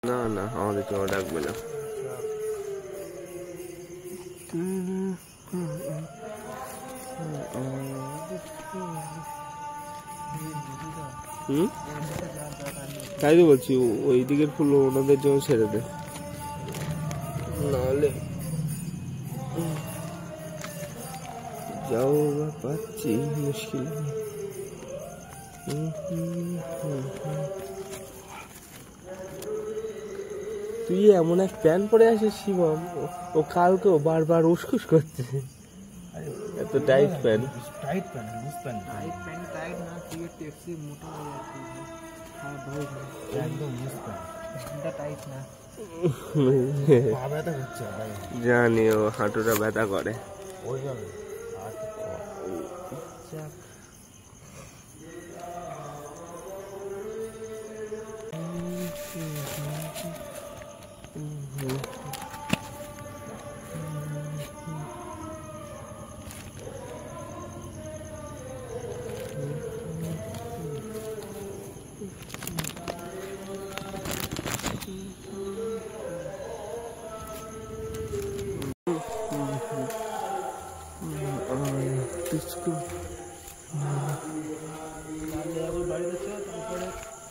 না না আমাদের কেউ ডাকবে না। তাই তো বলছি ওই দিকের ফুল ওনাদের জন্য ছেড়ে দে, নাহলে যাও পাচ্ছি মুশকিল। তুই এমন এক প্যান্ট পরে আসিস শিবম, ও কালকেও বারবার উসকুস করছে। এত tight pant, tight pant loose pant, tight pant tight না, তুই টেক্সি মোটা হয়ে যাচ্ছে। হ্যাঁ ভাই একদম লুজ প্যান্ট, এটা টাইট না। পা ব্যথা হচ্ছে ভাই, জানি ও হাঁটুটা ব্যথা করে ওই জন্য।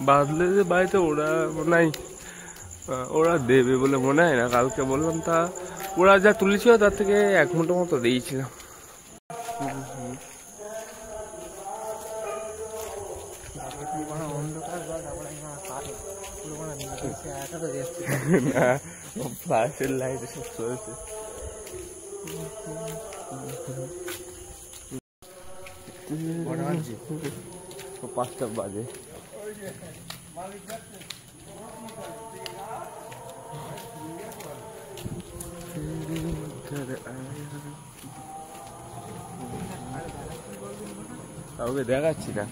বাদলে যে বাড়িতে ওরা নাই, ওরা দেবে বলে মনে হয় না। কালকে বললাম তা ওরা যা তুলেছিল তার থেকে 1 মুঠো মতো দিয়েছিলাম। না ফ্ল্যাশের লাইট এসব চলছে। 5টা বাজে। কাউকে দেখাচ্ছি না।